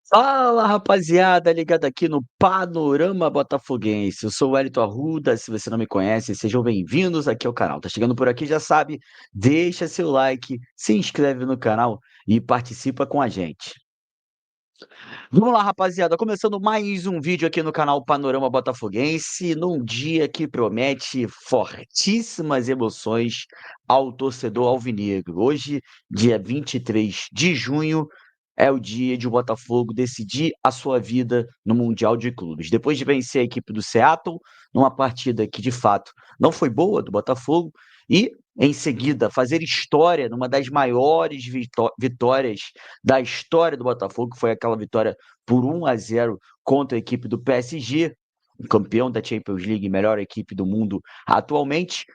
Fala, rapaziada, ligado aqui no Panorama Botafoguense. Eu sou o Wellington Arruda. Se você não me conhece, sejam bem-vindos aqui ao canal. Tá chegando por aqui, já sabe, deixa seu like, se inscreve no canal e participa com a gente. Vamos lá, rapaziada, começando mais um vídeo aqui no canal Panorama Botafoguense, num dia que promete fortíssimas emoções ao torcedor alvinegro. Hoje, dia 23 de junho, é o dia de o Botafogo decidir a sua vida no Mundial de Clubes. Depois de vencer a equipe do Seattle, numa partida que de fato não foi boa do Botafogo, e em seguida fazer história numa das maiores vitórias da história do Botafogo, que foi aquela vitória por 1-0 contra a equipe do PSG, campeão da Champions League, melhor equipe do mundo atualmente.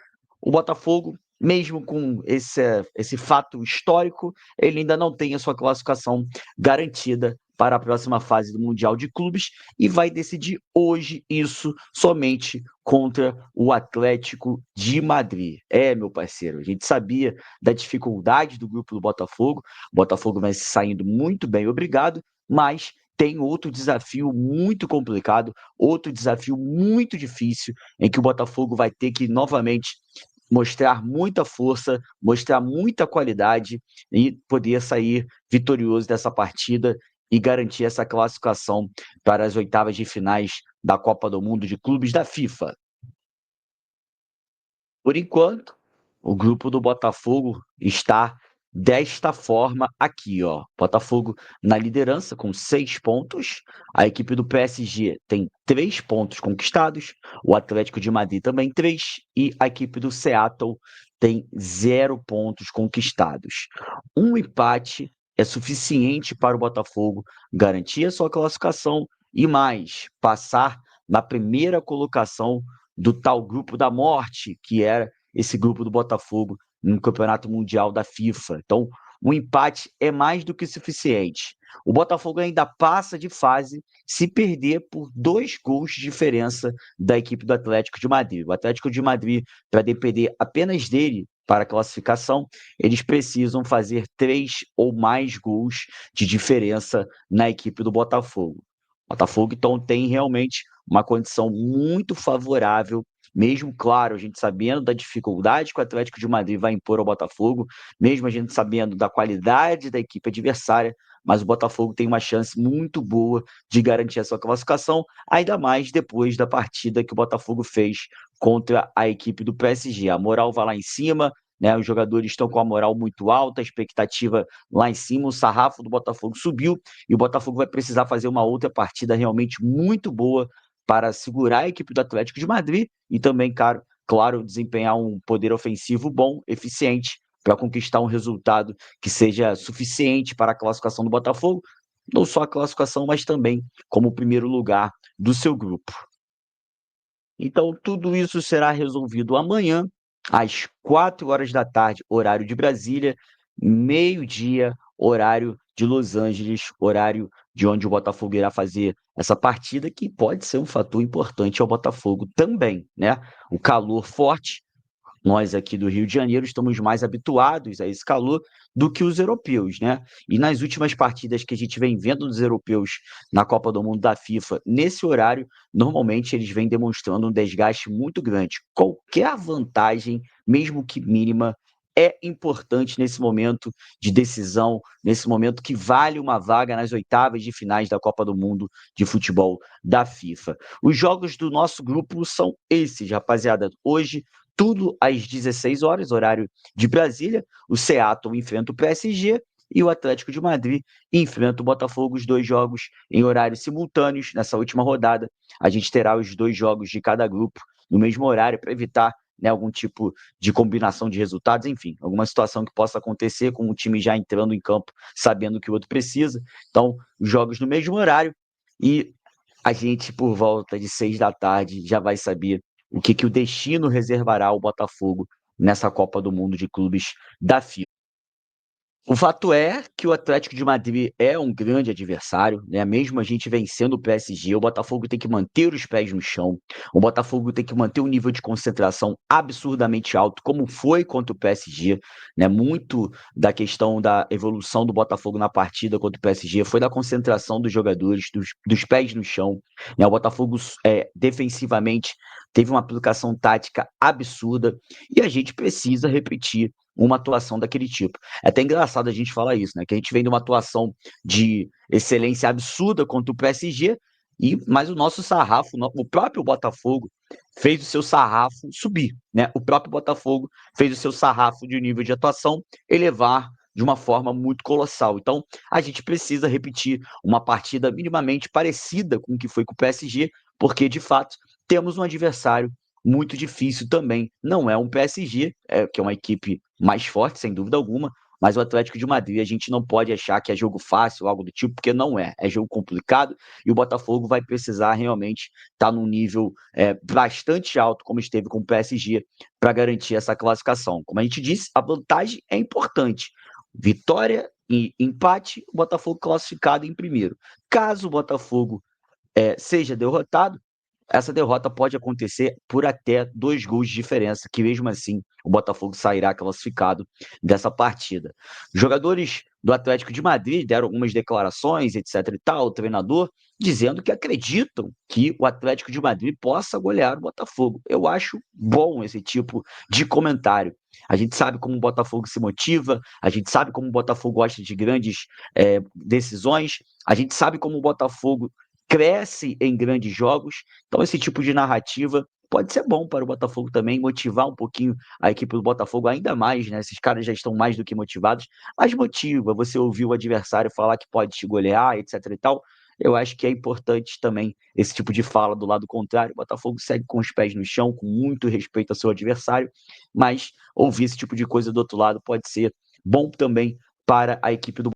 O Botafogo, mesmo com esse fato histórico, ele ainda não tem a sua classificação garantida para a próxima fase do Mundial de Clubes e vai decidir hoje isso somente contra o Atlético de Madrid. É, meu parceiro, a gente sabia da dificuldade do grupo do Botafogo, o Botafogo vai saindo muito bem, obrigado, mas tem outro desafio muito complicado, outro desafio muito difícil, em que o Botafogo vai ter que novamente mostrar muita força, mostrar muita qualidade e poder sair vitorioso dessa partida e garantir essa classificação para as oitavas de finais da Copa do Mundo de Clubes da FIFA. Por enquanto, o grupo do Botafogo está desta forma aqui, ó. Botafogo na liderança com 6 pontos. A equipe do PSG tem 3 pontos conquistados. O Atlético de Madrid também 3. E a equipe do Seattle tem 0 pontos conquistados. Um empate é suficiente para o Botafogo garantir a sua classificação e mais, passar na primeira colocação do tal grupo da morte, que era esse grupo do Botafogo no Campeonato Mundial da FIFA. Então, o empate é mais do que suficiente. O Botafogo ainda passa de fase se perder por 2 gols de diferença da equipe do Atlético de Madrid. O Atlético de Madrid, para depender apenas dele para a classificação, eles precisam fazer 3 ou mais gols de diferença na equipe do Botafogo. O Botafogo, então, tem realmente uma condição muito favorável, mesmo, claro, a gente sabendo da dificuldade que o Atlético de Madrid vai impor ao Botafogo, mesmo a gente sabendo da qualidade da equipe adversária, mas o Botafogo tem uma chance muito boa de garantir a sua classificação, ainda mais depois da partida que o Botafogo fez contra a equipe do PSG. A moral vai lá em cima, né? Os jogadores estão com a moral muito alta, a expectativa lá em cima, o sarrafo do Botafogo subiu e o Botafogo vai precisar fazer uma outra partida realmente muito boa para segurar a equipe do Atlético de Madrid e também, claro, desempenhar um poder ofensivo bom, eficiente, para conquistar um resultado que seja suficiente para a classificação do Botafogo, não só a classificação, mas também como primeiro lugar do seu grupo. Então, tudo isso será resolvido amanhã, às 4 horas da tarde, horário de Brasília, meio-dia, horário de Los Angeles, horário de onde o Botafogo irá fazer essa partida, que pode ser um fator importante ao Botafogo também, né? O calor forte, nós aqui do Rio de Janeiro estamos mais habituados a esse calor do que os europeus, né? E nas últimas partidas que a gente vem vendo dos europeus na Copa do Mundo da FIFA, nesse horário, normalmente eles vêm demonstrando um desgaste muito grande. Qualquer vantagem, mesmo que mínima, é importante nesse momento de decisão, nesse momento que vale uma vaga nas oitavas de finais da Copa do Mundo de futebol da FIFA. Os jogos do nosso grupo são esses, rapaziada. Hoje, tudo às 16 horas, horário de Brasília. O Seattle enfrenta o PSG e o Atlético de Madrid enfrenta o Botafogo, os 2 jogos em horários simultâneos. Nessa última rodada, a gente terá os 2 jogos de cada grupo no mesmo horário para evitar, né, algum tipo de combinação de resultados, enfim, alguma situação que possa acontecer com o time já entrando em campo sabendo que o outro precisa. Então, os jogos no mesmo horário e a gente, por volta de 6 da tarde, já vai saber o que o destino reservará ao Botafogo nessa Copa do Mundo de Clubes da FIFA. O fato é que o Atlético de Madrid é um grande adversário, né? Mesmo a gente vencendo o PSG, o Botafogo tem que manter os pés no chão. O Botafogo tem que manter um nível de concentração absurdamente alto, como foi contra o PSG, né? Muito da questão da evolução do Botafogo na partida contra o PSG foi da concentração dos jogadores, dos pés no chão, né? O Botafogo defensivamente teve uma aplicação tática absurda e a gente precisa repetir uma atuação daquele tipo. É até engraçado a gente falar isso, né? Que a gente vem de uma atuação de excelência absurda contra o PSG, mas o nosso sarrafo, o próprio Botafogo, fez o seu sarrafo subir, né? O próprio Botafogo fez o seu sarrafo de nível de atuação elevar de uma forma muito colossal. Então, a gente precisa repetir uma partida minimamente parecida com o que foi com o PSG, porque, de fato, temos um adversário muito difícil também. Não é um PSG, que é uma equipe mais forte, sem dúvida alguma, mas o Atlético de Madrid a gente não pode achar que é jogo fácil, algo do tipo, porque não é. É jogo complicado e o Botafogo vai precisar realmente estar num nível bastante alto, como esteve com o PSG, para garantir essa classificação. Como a gente disse, a vantagem é importante. Vitória e empate, o Botafogo classificado em primeiro. Caso o Botafogo seja derrotado, essa derrota pode acontecer por até 2 gols de diferença, que mesmo assim o Botafogo sairá classificado dessa partida. Jogadores do Atlético de Madrid deram algumas declarações, etc e tal, o treinador, dizendo que acreditam que o Atlético de Madrid possa golear o Botafogo. Eu acho bom esse tipo de comentário. A gente sabe como o Botafogo se motiva, a gente sabe como o Botafogo gosta de grandes decisões, a gente sabe como o Botafogo cresce em grandes jogos. Então, esse tipo de narrativa pode ser bom para o Botafogo também, motivar um pouquinho a equipe do Botafogo ainda mais, né? Esses caras já estão mais do que motivados, mas motiva você ouvir o adversário falar que pode te golear, etc e tal. Eu acho que é importante também esse tipo de fala do lado contrário. O Botafogo segue com os pés no chão, com muito respeito ao seu adversário, mas ouvir esse tipo de coisa do outro lado pode ser bom também para a equipe do.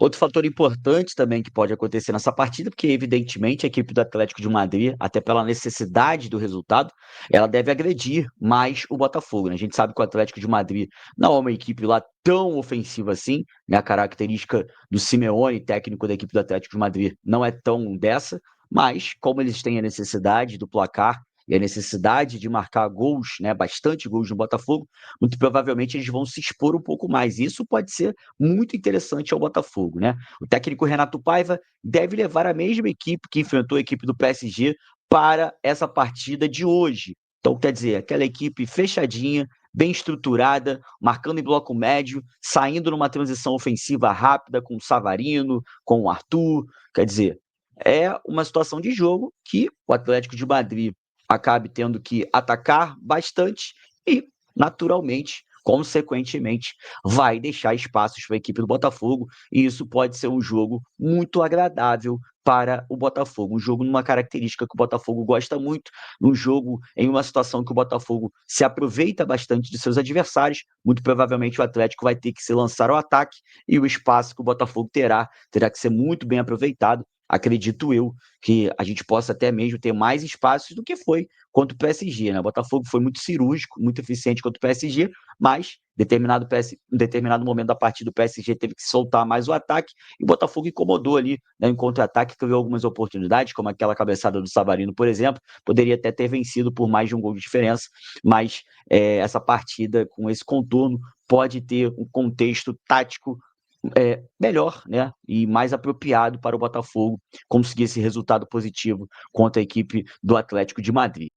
Outro fator importante também que pode acontecer nessa partida, porque evidentemente a equipe do Atlético de Madrid, até pela necessidade do resultado, ela deve agredir mais o Botafogo, né? A gente sabe que o Atlético de Madrid não é uma equipe lá tão ofensiva assim, né? A característica do Simeone, técnico da equipe do Atlético de Madrid, não é tão dessa, mas como eles têm a necessidade do placar e a necessidade de marcar gols, né, bastante gols no Botafogo, muito provavelmente eles vão se expor um pouco mais. Isso pode ser muito interessante ao Botafogo, né? O técnico Renato Paiva deve levar a mesma equipe que enfrentou a equipe do PSG para essa partida de hoje. Então, quer dizer, aquela equipe fechadinha, bem estruturada, marcando em bloco médio, saindo numa transição ofensiva rápida com o Savarino, com o Arthur. Quer dizer, é uma situação de jogo que o Atlético de Madrid acabe tendo que atacar bastante e, naturalmente, consequentemente, vai deixar espaços para a equipe do Botafogo, e isso pode ser um jogo muito agradável para o Botafogo. Um jogo numa característica que o Botafogo gosta muito, um jogo em uma situação que o Botafogo se aproveita bastante de seus adversários. Muito provavelmente o Atlético vai ter que se lançar ao ataque, e o espaço que o Botafogo terá que ser muito bem aproveitado. Acredito eu que a gente possa até mesmo ter mais espaços do que foi contra o PSG, né? O Botafogo foi muito cirúrgico, muito eficiente contra o PSG, mas em determinado momento da partida o PSG teve que soltar mais o ataque e o Botafogo incomodou ali, né, em contra-ataque, criou algumas oportunidades, como aquela cabeçada do Savarino, por exemplo, poderia até ter vencido por mais de um gol de diferença, mas essa partida com esse contorno pode ter um contexto tático melhor, né, e mais apropriado para o Botafogo conseguir esse resultado positivo contra a equipe do Atlético de Madrid.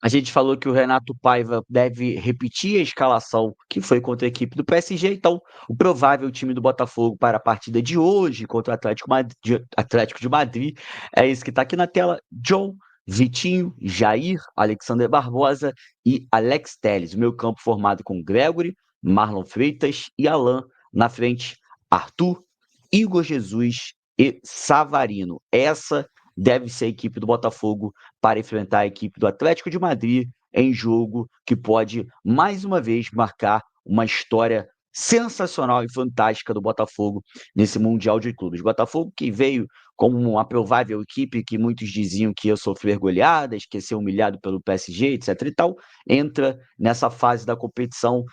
A gente falou que o Renato Paiva deve repetir a escalação que foi contra a equipe do PSG, então o provável time do Botafogo para a partida de hoje contra o Atlético de Madrid é esse que está aqui na tela: John, Vitinho, Jair, Alexander Barbosa e Alex Telles. O meio campo formado com Gregory, Marlon Freitas e Alan. Na frente, Arthur, Igor Jesus e Savarino. Essa deve ser a equipe do Botafogo para enfrentar a equipe do Atlético de Madrid em jogo que pode, mais uma vez, marcar uma história sensacional e fantástica do Botafogo nesse Mundial de Clubes. Botafogo que veio como uma provável equipe que muitos diziam que ia sofrer goleadas, que ia ser humilhado pelo PSG, etc e tal, entra nessa fase da competição,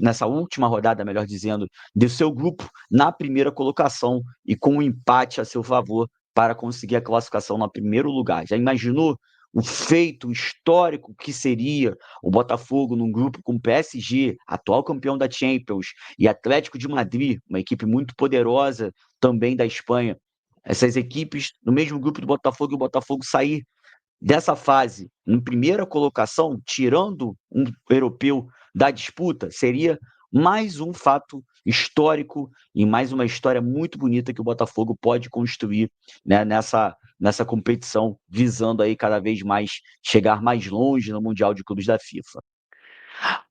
nessa última rodada, melhor dizendo, do seu grupo, na primeira colocação e com um empate a seu favor para conseguir a classificação no primeiro lugar. Já imaginou o feito histórico que seria o Botafogo num grupo com PSG, atual campeão da Champions, e Atlético de Madrid, uma equipe muito poderosa também da Espanha? Essas equipes no mesmo grupo do Botafogo, e o Botafogo sair dessa fase em primeira colocação, tirando um europeu da disputa, seria mais um fato histórico e mais uma história muito bonita que o Botafogo pode construir, né, nessa competição, visando aí cada vez mais chegar mais longe no Mundial de Clubes da FIFA.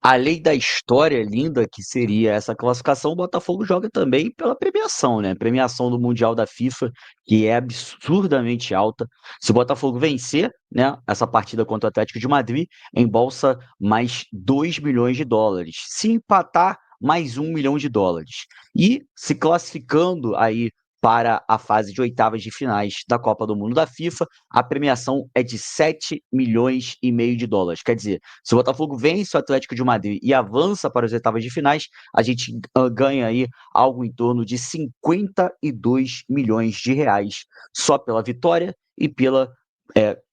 Além da história linda que seria essa classificação, o Botafogo joga também pela premiação, né? Premiação do Mundial da FIFA, que é absurdamente alta. Se o Botafogo vencer, né, essa partida contra o Atlético de Madrid, embolsa mais 2 milhões de dólares. Se empatar, mais 1 milhão de dólares. E se classificando aí para a fase de oitavas de finais da Copa do Mundo da FIFA, a premiação é de 7,5 milhões de dólares. Quer dizer, se o Botafogo vence o Atlético de Madrid e avança para as oitavas de finais, a gente ganha aí algo em torno de 52 milhões de reais só pela vitória e pela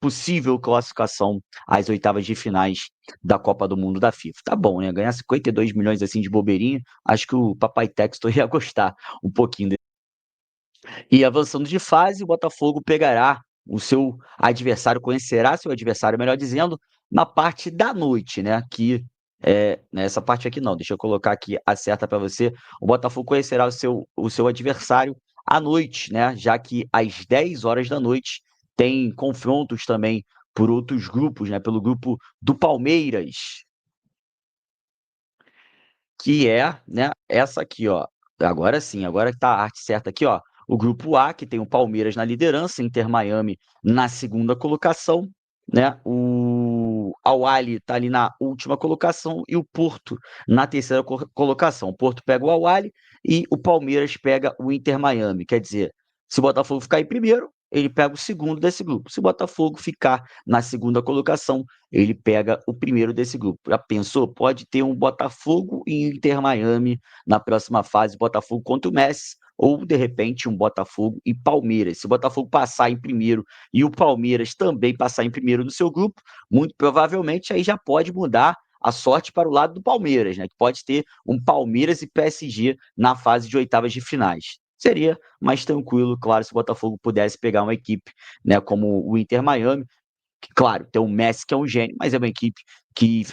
possível classificação às oitavas de finais da Copa do Mundo da FIFA. Tá bom, né? Ganhar 52 milhões assim de bobeirinha, acho que o Papai Textor ia gostar um pouquinho. E avançando de fase, o Botafogo pegará o seu adversário, conhecerá seu adversário, melhor dizendo, na parte da noite, né? Que nessa parte aqui não, deixa eu colocar aqui a certa para você. O Botafogo conhecerá o seu adversário à noite, né? Já que às 10 horas da noite tem confrontos também por outros grupos, né? Pelo grupo do Palmeiras, que é, né, essa aqui, ó. Agora sim, agora que tá a arte certa aqui, ó. O grupo A, que tem o Palmeiras na liderança, Inter Miami na segunda colocação, né? O Al Ahly tá ali na última colocação e o Porto na terceira colocação. O Porto pega o Al Ahly e o Palmeiras pega o Inter Miami. Quer dizer, se o Botafogo ficar em primeiro, ele pega o segundo desse grupo. Se o Botafogo ficar na segunda colocação, ele pega o primeiro desse grupo. Já pensou? Pode ter um Botafogo e Inter Miami na próxima fase, Botafogo contra o Messi, ou de repente um Botafogo e Palmeiras. Se o Botafogo passar em primeiro e o Palmeiras também passar em primeiro no seu grupo, muito provavelmente aí já pode mudar a sorte para o lado do Palmeiras, né? Que pode ter um Palmeiras e PSG na fase de oitavas de finais. Seria mais tranquilo, claro, se o Botafogo pudesse pegar uma equipe, né, como o Inter Miami, que, claro, tem o Messi que é um gênio, mas é uma equipe que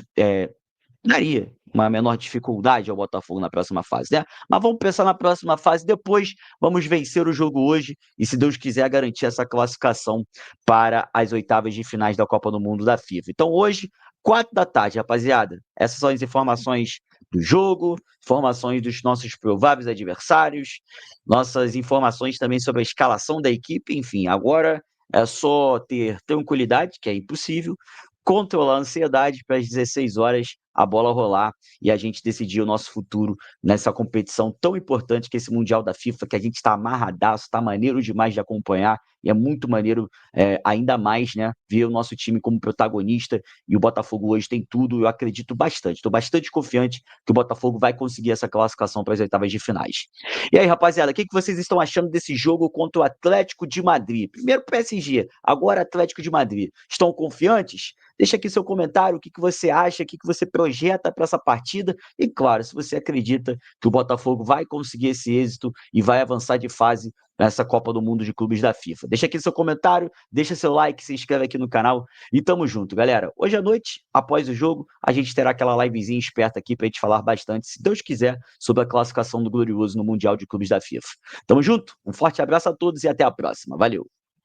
daria uma menor dificuldade ao Botafogo na próxima fase, né? Mas vamos pensar na próxima fase depois, vamos vencer o jogo hoje e, se Deus quiser, garantir essa classificação para as oitavas de finais da Copa do Mundo da FIFA. Então, hoje, 4 da tarde, rapaziada, essas são as informações do jogo, informações dos nossos prováveis adversários, nossas informações também sobre a escalação da equipe, enfim, agora é só ter tranquilidade, que é impossível, controlar a ansiedade para as 16 horas a bola rolar e a gente decidir o nosso futuro nessa competição tão importante que é esse Mundial da FIFA, que a gente está amarradaço, está maneiro demais de acompanhar, e é muito maneiro, ainda mais, né, ver o nosso time como protagonista, e o Botafogo hoje tem tudo, eu acredito bastante, estou bastante confiante que o Botafogo vai conseguir essa classificação para as oitavas de finais. E aí, rapaziada, o que vocês estão achando desse jogo contra o Atlético de Madrid? Primeiro PSG, agora Atlético de Madrid. Estão confiantes? Deixa aqui seu comentário, o que você acha, o que você projeta para essa partida. E claro, se você acredita que o Botafogo vai conseguir esse êxito e vai avançar de fase nessa Copa do Mundo de Clubes da FIFA. Deixa aqui seu comentário, deixa seu like, se inscreve aqui no canal e tamo junto, galera. Hoje à noite, após o jogo, a gente terá aquela livezinha esperta aqui pra gente falar bastante, se Deus quiser, sobre a classificação do Glorioso no Mundial de Clubes da FIFA. Tamo junto, um forte abraço a todos e até a próxima. Valeu!